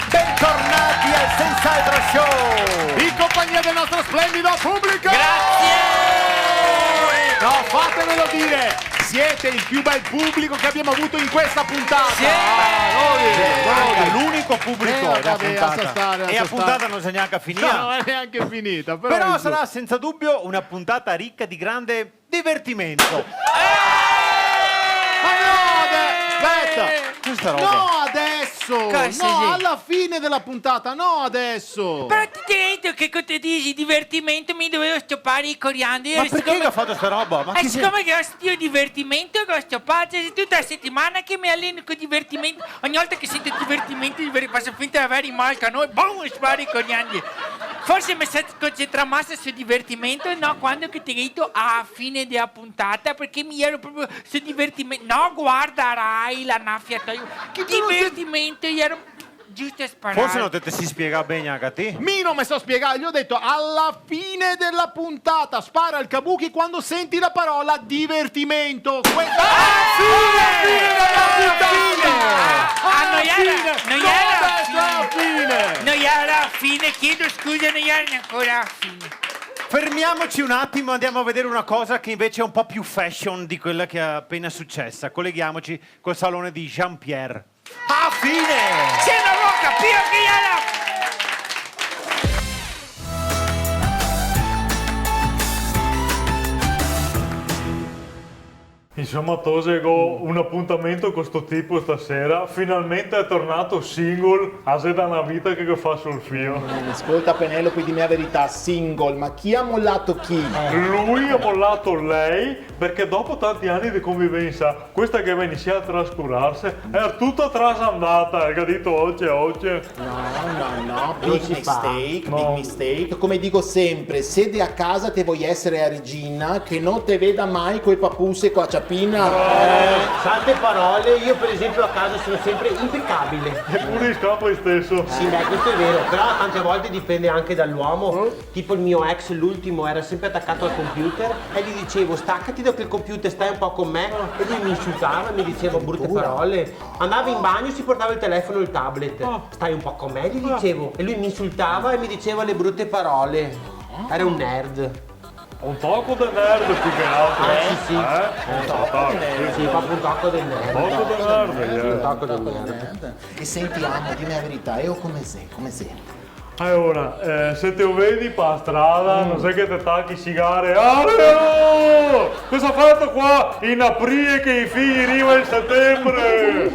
Bentornati al Senz'altro Show! In compagnia del nostro splendido pubblico! Grazie! No, fatemelo dire! Siete il più bel pubblico che abbiamo avuto in questa puntata! Sì! L'unico pubblico della puntata. E la puntata non si è neanche finita. Non è neanche finita. Però sarà senza dubbio una puntata ricca di grande divertimento. Ma no, aspetta! Questa roba. No, adesso! No, alla fine della puntata, no, adesso! Però ti ho detto che con te dici divertimento mi dovevo stoppare i coriandoli. Ma perché che ha fatto sta roba? Ma chi siccome che ho sto divertimento che ho stoppato, è tutta la settimana che mi alleno con divertimento. Ogni volta che sento divertimento faccio finta di avere in malca noi, boom, sparo i coriandoli. Forse mi sto concentrando sul divertimento, no, quando che ti ho detto a fine della puntata, perché mi ero proprio su divertimento. No, guarda Rai, la naffiatoio. Che divertimento, io ero giusto a sparare. Forse non te si spiega bene anche a te. Mino mi sto spiegando, gli ho detto alla fine della puntata spara il kabuki quando senti la parola divertimento. Questa fine della puntata! Non era a fine, chiedo scusa, non era ancora a fine. Fermiamoci un attimo, andiamo a vedere una cosa che invece è un po' più fashion di quella che è appena successa. Colleghiamoci col salone di Jean-Pierre. A fine! Se non lo capivo che era... Insomma, Tosego, un appuntamento con sto tipo stasera. Finalmente è tornato single, a se da una vita che fa sul filo. Ascolta Penelope, dimmi la verità, single, ma chi ha mollato chi? Lui ha mollato lei perché dopo tanti anni di convivenza, questa che va a iniziare a trascurarsi, è tutta trasandata, hai capito? Oggi. No, big mistake. Come dico sempre, sedi a casa te vuoi essere a Regina, che non te veda mai coi papus e con la ciappina. Tante parole, io per esempio a casa sono sempre impeccabile. Eppure scappa stesso. Sì, beh, questo è vero, però tante volte dipende anche dall'uomo. Tipo il mio ex, l'ultimo, era sempre attaccato al computer e gli dicevo staccati da quel computer, stai un po' con me, e lui mi insultava, mi diceva brutte parole. Andava in bagno, si portava il telefono e il tablet. Stai un po' con me, gli dicevo, e lui mi insultava e mi diceva le brutte parole. Era un nerd. Un tocco del nerd più che altro. Sì. Sì, proprio un tocco del nerd. Un tocco del nerd. E sentiamo, dimmi la verità, io come sei? Allora, se te lo vedi per la strada, non sai che ti tacchi sigare. Allora! Cosa ha fatto qua in aprile che i figli arrivano in settembre?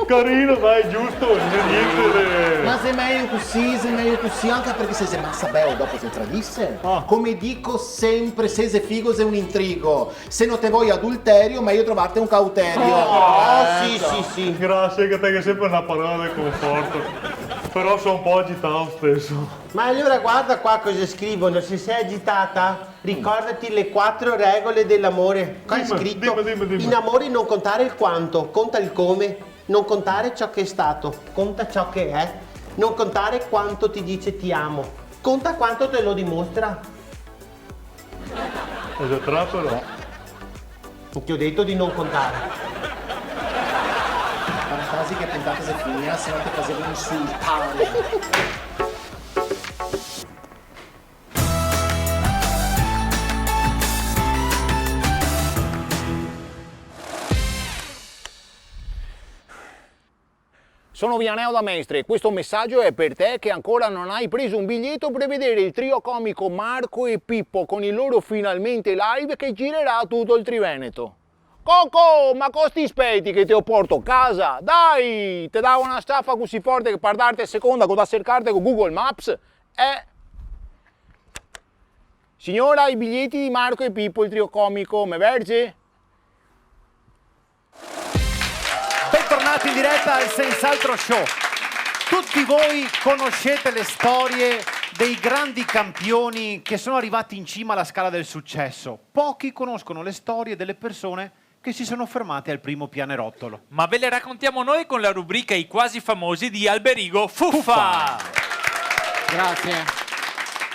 Carino, dai, giusto, niente. Ma sei meglio così, anche perché se sei massa bello dopo ti tradisse. Come dico sempre, se sei figo sei un intrigo. Se non te vuoi adulterio, meglio trovarti un cauterio. Sì. Grazie, che te che è sempre una parola del conforto. Però sono un po' agitato stesso. Ma allora guarda qua cosa scrivono, se sei agitata ricordati le 4 regole dell'amore. Qua è scritto, dimmi. in amore non contare il quanto, conta il come, non contare ciò che è stato, conta ciò che è, non contare quanto ti dice ti amo, conta quanto te lo dimostra. Esatto, però. Ti ho detto di non contare. Quasi che puntata si finita, se no ti facevo insultare. Sono Vianeo da Mestre e questo messaggio è per te che ancora non hai preso un biglietto per vedere il trio comico Marco e Pippo con il loro Finalmente Live che girerà tutto il Triveneto. Coco, ma costi aspetti che ti ho porto a casa? Dai, ti davo una staffa così forte che per darti a seconda con da cercarte con Google Maps. Signora, i biglietti di Marco e Pippo, il trio comico, me verge? Bentornati in diretta al Senz'altro Show. Tutti voi conoscete le storie dei grandi campioni che sono arrivati in cima alla scala del successo. Pochi conoscono le storie delle persone che si sono fermate al primo pianerottolo. Ma ve le raccontiamo noi con la rubrica I quasi famosi di Alberigo Fuffa. Grazie.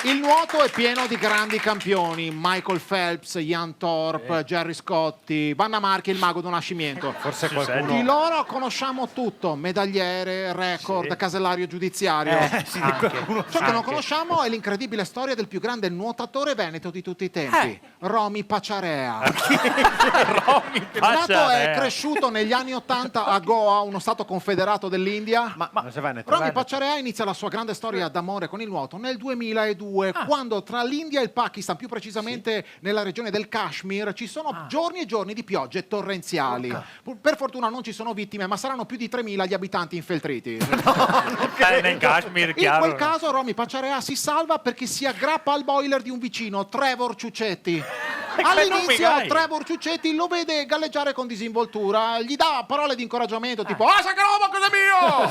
Il nuoto è pieno di grandi campioni, Michael Phelps, Ian Thorpe, Gerry Scotti, Vanna Marchi, il mago del nascimento. Forse qualcuno... Di loro conosciamo tutto, medagliere, record, casellario giudiziario. Sì, di qualcuno Ciò che non conosciamo è l'incredibile storia del più grande nuotatore veneto di tutti i tempi, Romy Pacciarea. Nato e cresciuto negli anni 80 a Goa, uno stato confederato dell'India. Ma non sei veneto? Romy Pacciarea inizia la sua grande storia d'amore con il nuoto nel 2002, quando tra l'India e il Pakistan, più precisamente nella regione del Kashmir, ci sono giorni e giorni di piogge torrenziali. Per fortuna non ci sono vittime, ma saranno più di 3.000 gli abitanti infiltriti. Nel Kashmir, In chiaro. quel caso Romy Pacciarea si salva perché si aggrappa al boiler di un vicino, Trevor Ciuccetti. All'inizio Trevor Ciuccetti lo vede galleggiare con disinvoltura, gli dà parole di incoraggiamento tipo Sacromo, cosa mio!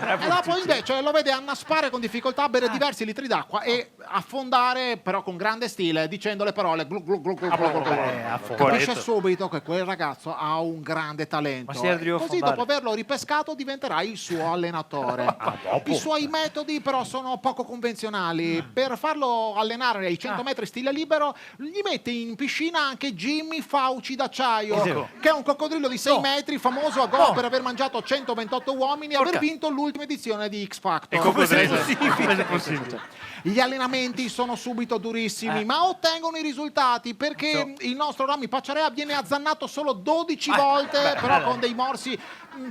E dopo invece lo vede annaspare con difficoltà, bere diversi litri d'acqua e affondare però con grande stile dicendo le parole glu glu glu glu glu glu glu. Capisce subito che quel ragazzo ha un grande talento. Così dopo averlo ripescato diventerà il suo allenatore. I suoi metodi però sono poco convenzionali. Per farlo allenare ai 100 metri stile libero gli mette in piscina anche Jimmy Fauci d'acciaio, che è un coccodrillo di 6 metri famoso a Goa per aver mangiato 128 uomini e aver vinto l'ultima edizione di X Factor. Come è possibile? Gli allenamenti sono subito durissimi, ma ottengono i risultati perché il nostro Romy Pacciarea viene azzannato solo 12 volte, però con dei morsi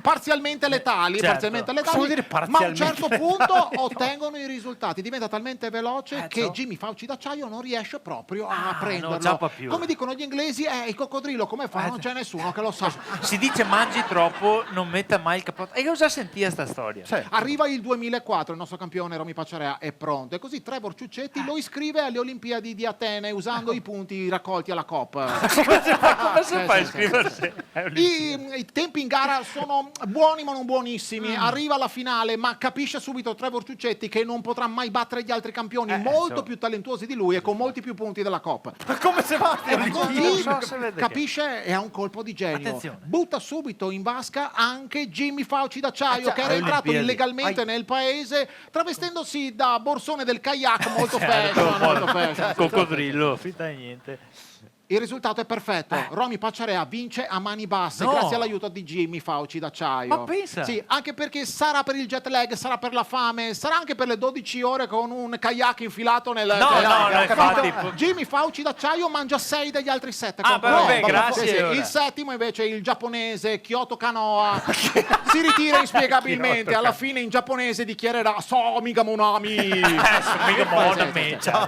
parzialmente letali, ma a un certo punto ottengono i risultati. Diventa talmente veloce che Jimmy Fauci d'acciaio non riesce proprio a prenderlo. Come dicono gli inglesi, il coccodrillo come fa? Non c'è nessuno che lo sa. Si dice mangi troppo, non metta mai il cappotto. E cosa sentia sta storia? Arriva il 2004, il nostro campione Romy Pacciarea è pronto e così Trevor Ciuccetti lo iscrive alle Olimpiadi di Atene usando i punti raccolti alla COP. Come si fa a iscriversi? I tempi in gara sono buoni ma non buonissimi. Arriva alla finale, ma capisce subito Trevor Ciuccetti che non potrà mai battere gli altri campioni molto più talentuosi di lui e con molti più punti della COP. Ma come se va? Così capisce e ha un colpo di genio. Butta subito in vasca anche Jimmy Fauci d'acciaio, che era entrato illegalmente nel paese travestendosi da borsone del kayak molto fashion. Coccodrillo, finta di niente. Il risultato è perfetto. Romy Pacciarea vince a mani basse grazie all'aiuto di Jimmy Fauci d'acciaio. Ma pensa! Sì, anche perché sarà per il jet lag, sarà per la fame, sarà anche per le 12 ore con un kayak infilato nel infatti. Jimmy Fauci d'acciaio mangia 6 degli altri 7. Grazie. Il settimo invece il giapponese Kyoto Kanoa si ritira inspiegabilmente. Alla fine in giapponese dichiarerà Somiga Monami.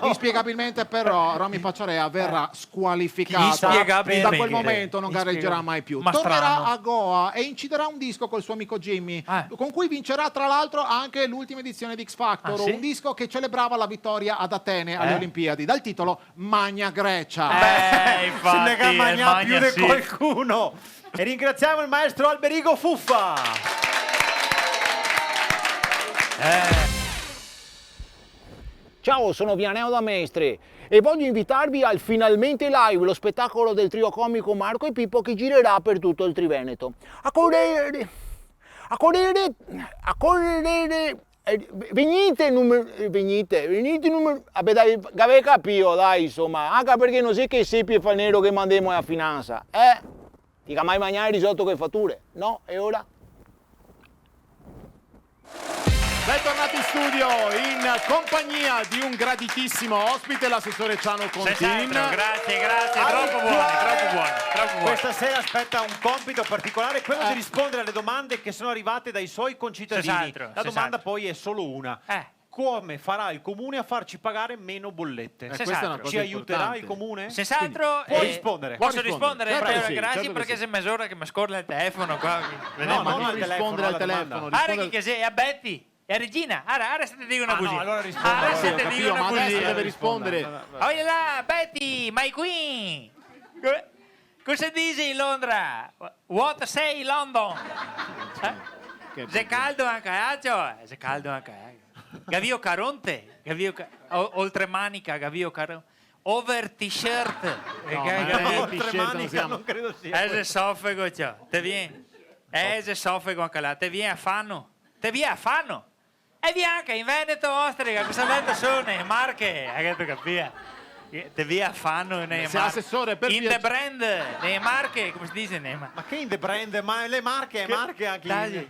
Inspiegabilmente però Romy Pacciarea verrà squalificato. Da quel momento non gareggerà mai più. Tornerà a Goa e inciderà un disco col suo amico Jimmy, con cui vincerà tra l'altro anche l'ultima edizione di X Factor, un disco che celebrava la vittoria ad Atene alle Olimpiadi dal titolo Magna Grecia. Se ne gamagna più di qualcuno. E ringraziamo il maestro Alberigo Fuffa. Ciao, sono Vianeo da Mestre e voglio invitarvi al Finalmente Live, lo spettacolo del trio comico Marco e Pippo che girerà per tutto il Triveneto. Venite numero, vabbè dai, avete capito dai, insomma, anche perché non sei che seppi e fa nero che mandiamo a finanza, Dica mai mangiare risotto che fatture, no? E ora? Bentornati in studio in compagnia di un graditissimo ospite, l'assessore Ciano Contin. Grazie, troppo buoni. Questa sera aspetta un compito particolare, quello di rispondere alle domande che sono arrivate dai suoi concittadini. La domanda poi è solo una. Come farà il comune a farci pagare meno bollette? Ci aiuterà il comune? Senz'altro. Può rispondere. Posso rispondere? Certo, Grazie certo perché se mezz'ora che mi scorda il telefono qua. No, ma non rispondere al telefono. Guarda che sei a Betty. E Regina, ora se ti dicono così. No, allora rispondo. Sì, ho capito, ma adesso deve rispondere. Oh là, Betty, my queen. Cosa dici in Londra? What say London? C'è caldo anche c'è caldo anche Gavio Caronte, oltre manica, Gavio Caronte. Over t-shirt. Oltre manica non credo sia. Esofago, te viene. Esofago anche là, te viene a fanno. E bianca, in Veneto, Ostrica, cosa detto sono? Marche, hai detto capire? Te via fanno nei Se assessore, per in the piacere. brand, nei marche, come si dice? Ma che in the brand? Ma le marche, marche anche in...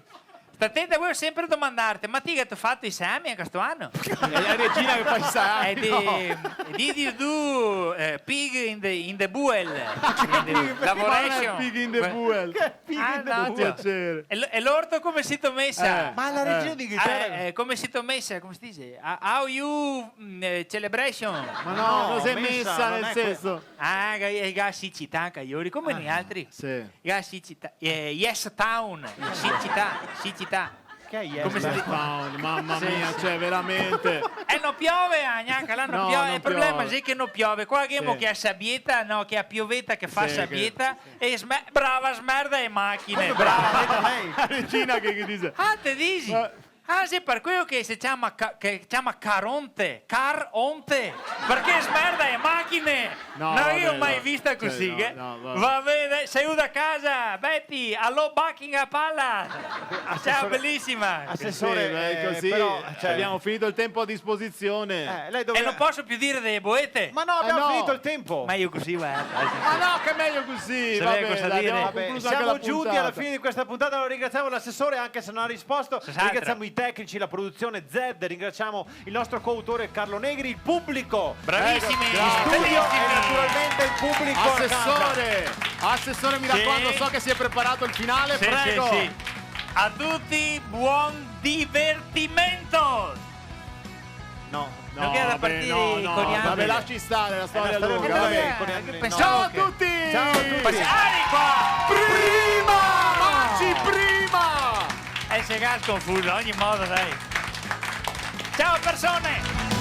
Sta attenta, voi sempre domandarti, ma ti che ti ho fatto i esami a questo anno? È Regina che fa i sani. Did you do pig in the buell? Laboration? Pig in the buell. Piacere. E l'orto come si è messa? Ma la regina d'Inghilterra... Come si è messa? Come si dice? How you celebration? Ma no, non si è messa, messa non nel è senso. Ah, si città, cagliori, come gli altri? Sì. Si città. Yes Town, si città. Che è yes? Come si dice? Mamma mia, cioè veramente. E non piove, neanche là non No, piove. non Il problema piove. è che non piove. Qua abbiamo Sì. che è sabbietta, no, che è piovetta, che fa Sì, sabbietta. E brava smerda e macchine. Brava, vedi lei. La regina che dice. Ah, te dici? Ma- Ah, sì, per quello che si chiama, Caronte, perché smerda e macchine. No, non io ho vabbè, mai no. vista Cioè, così. no, che? no, vabbè. Va bene, sei da casa, Betty, allo Buckingham Palace. Ciao, bellissima. Assessore, Sì, è così. però, cioè, Abbiamo finito il tempo a disposizione. lei E doveva... non posso più dire delle boete. Ma no, abbiamo no. finito il tempo. Ma io così, guarda. Ma no, che è meglio così. Sapete Vabbè, cosa dai, dire? abbiamo Vabbè, concluso anche siamo la giunti puntata. alla fine di questa puntata, lo ringraziamo l'assessore anche se non ha risposto, Sasatra. ringraziamo i tecnici, la produzione Zed, ringraziamo il nostro coautore Carlo Negri, il pubblico Bravissimi, in studio bellissimi. e naturalmente il pubblico a casa. Assessore, mi raccomando, so che si è preparato il finale, Sì, prego. sì, sì. A tutti buon divertimento. No, Non queda da partire con gli vabbè, altri. lasci stare la storia storia lunga. lunga, vabbè. con gli altri, Pensavo Ciao a che- tutti! Ciao a tutti. qua! Prima! Manci prima! E se gas confuso, ogni modo, dai. Ciao persone!